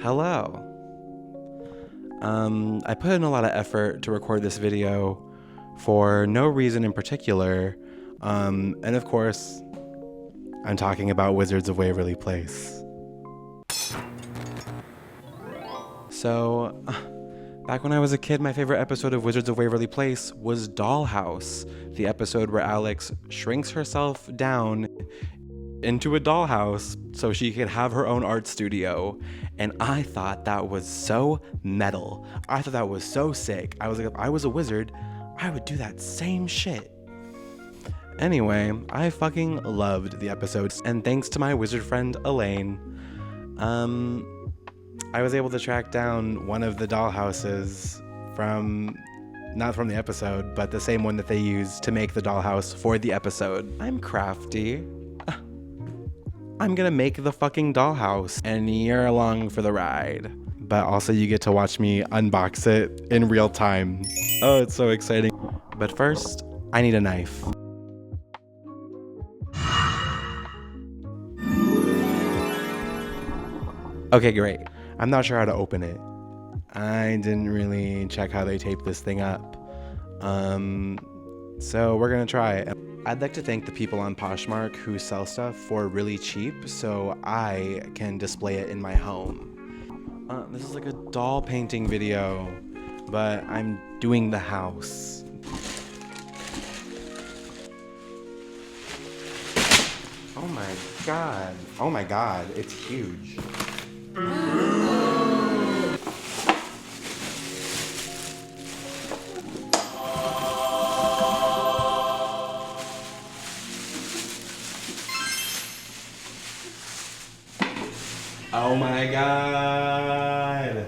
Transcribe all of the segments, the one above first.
Hello. I put in a lot of effort to record this video for no reason in particular. And of course, I'm talking about Wizards of Waverly Place. So, back when I was a kid, my favorite episode of Wizards of Waverly Place was Dollhouse, the episode where Alex shrinks herself down into a dollhouse so she could have her own art studio. And I thought that was so metal. I thought that was so sick. I was like, if I was a wizard, I would do that same shit. Anyway, I fucking loved the episodes, and thanks to my wizard friend Elaine, I was able to track down one of the dollhouses not from the episode, but the same one that they used to make the dollhouse for the episode. I'm crafty. I'm gonna make the fucking dollhouse, and you're along for the ride. But also you get to watch me unbox it in real time. Oh, it's so exciting. But first, I need a knife. Okay, great. I'm not sure how to open it. I didn't really check how they tape this thing up. So we're gonna try it. I'd like to thank the people on Poshmark who sell stuff for really cheap so I can display it in my home. This is like a doll painting video, but I'm doing the house. Oh my god. Oh my god, it's huge. Oh my god.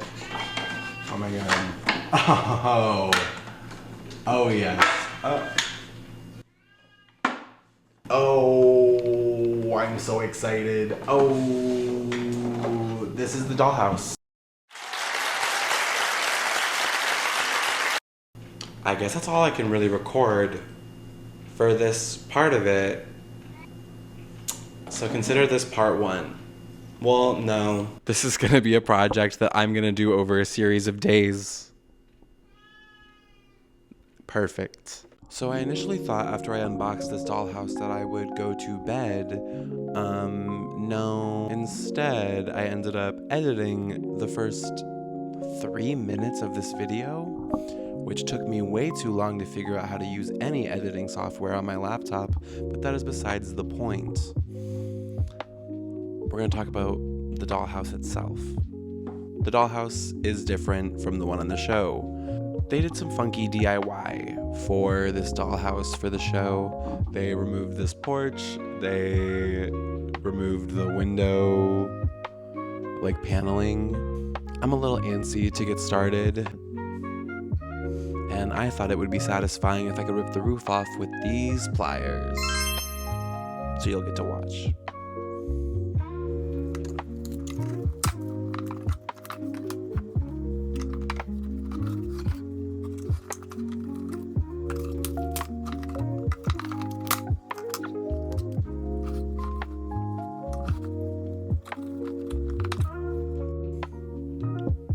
Oh my god. Oh. Oh yes. Oh, I'm so excited. Oh, this is the dollhouse. I guess that's all I can really record for this part of it. So consider this part one. Well, no. This is gonna be a project that I'm gonna do over a series of days. Perfect. So I initially thought after I unboxed this dollhouse that I would go to bed. No. Instead, I ended up editing the first 3 minutes of this video, which took me way too long to figure out how to use any editing software on my laptop, but that is besides the point. We're going to talk about the dollhouse itself. The dollhouse is different from the one on the show. They did some funky DIY for this dollhouse for the show. They removed this porch. They removed the window, paneling. I'm a little antsy to get started, and I thought it would be satisfying if I could rip the roof off with these pliers. So you'll get to watch.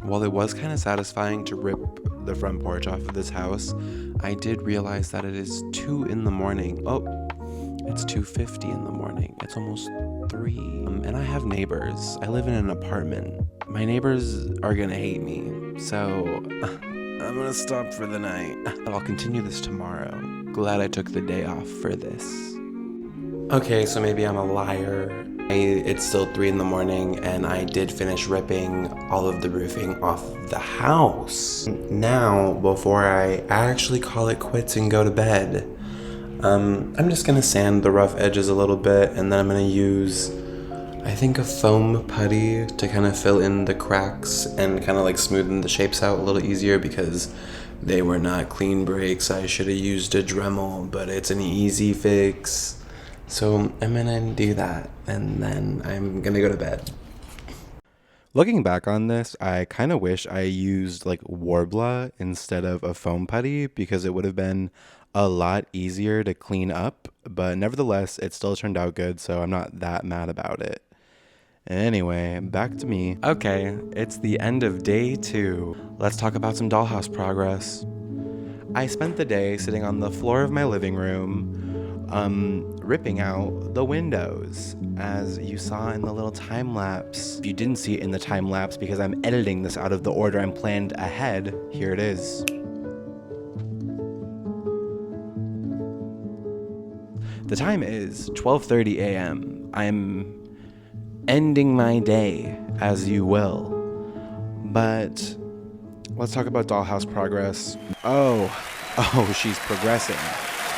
While it was kind of satisfying to rip the front porch off of this house, I did realize that it is 2 in the morning. Oh, it's 2:50 in the morning. It's almost 3. And I have neighbors. I live in an apartment. My neighbors are gonna hate me, so I'm gonna stop for the night. But I'll continue this tomorrow. Glad I took the day off for this. Okay, so maybe I'm a liar. It's still 3 in the morning, and I did finish ripping all of the roofing off the house. Now, before I actually call it quits and go to bed, I'm just gonna sand the rough edges a little bit, and then I'm gonna use, I think, a foam putty to kind of fill in the cracks and kind of smoothen the shapes out a little easier because they were not clean breaks. I should have used a Dremel, but it's an easy fix. So I'm gonna do that, and then I'm gonna go to bed. Looking back on this, I kind of wish I used Warbler instead of a foam putty because it would have been a lot easier to clean up, but nevertheless, it still turned out good, so I'm not that mad about it. Anyway, back to me. Okay, it's the end of day 2. Let's talk about some dollhouse progress. I spent the day sitting on the floor of my living room, ripping out the windows, as you saw in the little time lapse. If you didn't see it in the time lapse because I'm editing this out of the order I'm planned ahead, here it is. The time is 12:30 a.m. I'm ending my day, as you will. But let's talk about dollhouse progress. Oh, she's progressing.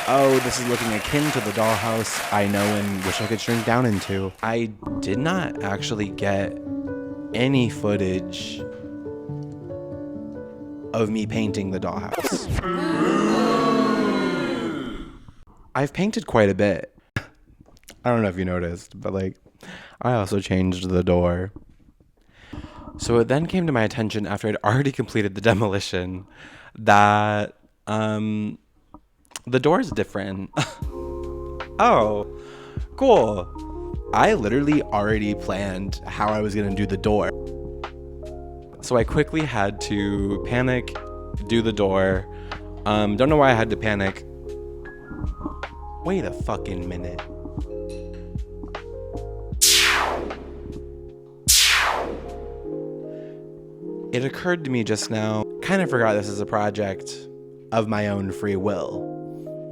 Oh, this is looking akin to the dollhouse I know and wish I could shrink down into. I did not actually get any footage of me painting the dollhouse. I've painted quite a bit. I don't know if you noticed, but like, I also changed the door. So it then came to my attention after I'd already completed the demolition that the door is different. Oh, cool. I literally already planned how I was gonna do the door. So I quickly had to panic, do the door. Don't know why I had to panic. Wait a fucking minute. It occurred to me just now, kind of forgot this is a project of my own free will.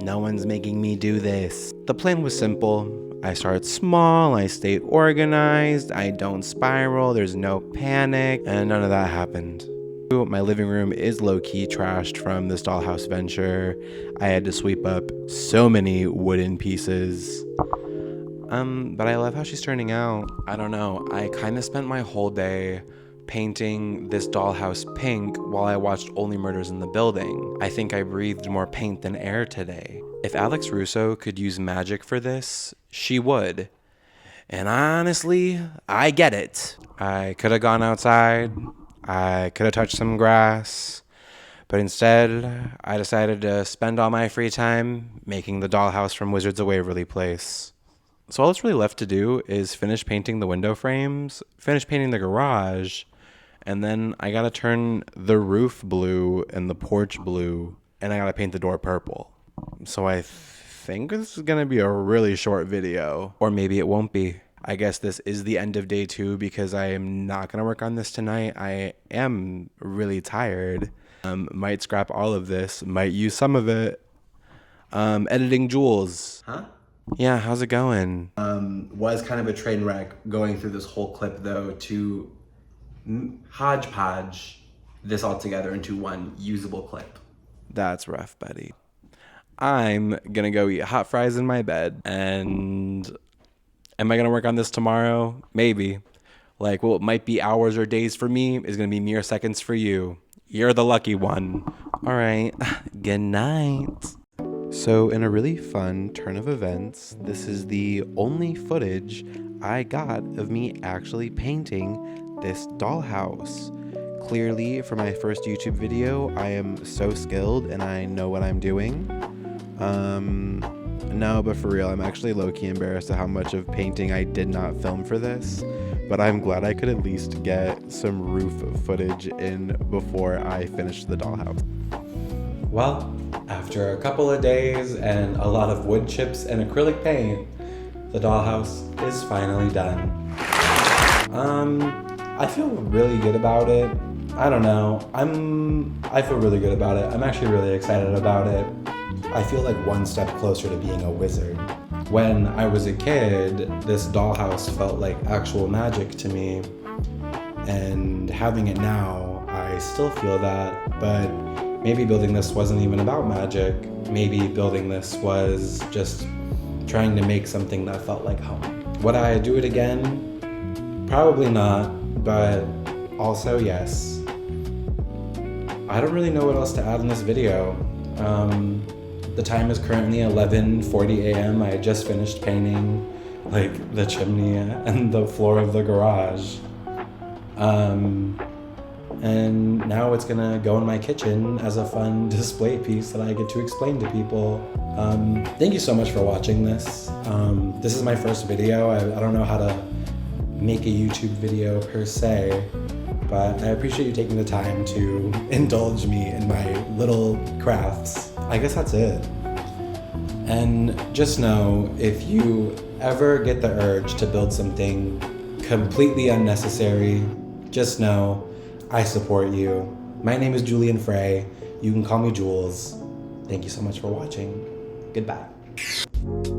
No one's making me do this. The plan was simple. I start small, I stay organized, I don't spiral, there's no panic, and none of that happened. My living room is low-key trashed from this dollhouse venture. I had to sweep up so many wooden pieces. But I love how she's turning out. I don't know, I kind of spent my whole day painting this dollhouse pink while I watched Only Murders in the Building. I think I breathed more paint than air today. If Alex Russo could use magic for this, she would. And honestly, I get it. I could have gone outside. I could have touched some grass. But instead, I decided to spend all my free time making the dollhouse from Wizards of Waverly Place. So all that's really left to do is finish painting the window frames, finish painting the garage, and then I gotta turn the roof blue and the porch blue, and I gotta paint the door purple. So I think this is gonna be a really short video, or maybe it won't be. I guess this is the end of day 2 because I am not gonna work on this tonight. I am really tired. Might scrap all of this, might use some of it. Editing Jules. Huh? Yeah, how's it going? Was kind of a train wreck going through this whole clip though to hodgepodge this all together into one usable clip. That's rough, buddy. I'm gonna go eat hot fries in my bed, and am I gonna work on this tomorrow? Maybe. Like, well, it might be hours or days for me is gonna be mere seconds for you. You're the lucky one. All right, good night. So in a really fun turn of events, this is the only footage I got of me actually painting this dollhouse. Clearly, for my first YouTube video, I am so skilled and I know what I'm doing. No, but for real, I'm actually low-key embarrassed at how much of painting I did not film for this, but I'm glad I could at least get some roof footage in before I finished the dollhouse. Well, after a couple of days and a lot of wood chips and acrylic paint, the dollhouse is finally done. I feel really good about it. I don't know. I feel really good about it. I'm actually really excited about it. I feel like one step closer to being a wizard. When I was a kid, this dollhouse felt like actual magic to me. And having it now, I still feel that, but maybe building this wasn't even about magic. Maybe building this was just trying to make something that felt like home. Would I do it again? Probably not, but also yes. I don't really know what else to add in this video. The time is currently 11:40 a.m. I just finished painting like the chimney and the floor of the garage. And now it's gonna go in my kitchen as a fun display piece that I get to explain to people. Thank you so much for watching this. This is my first video. I don't know how to make a YouTube video per se, but I appreciate you taking the time to indulge me in my little crafts. I guess that's it. And just know, if you ever get the urge to build something completely unnecessary, just know I support you. My name is Julian Frey. You can call me Jules. Thank you so much for watching. Goodbye.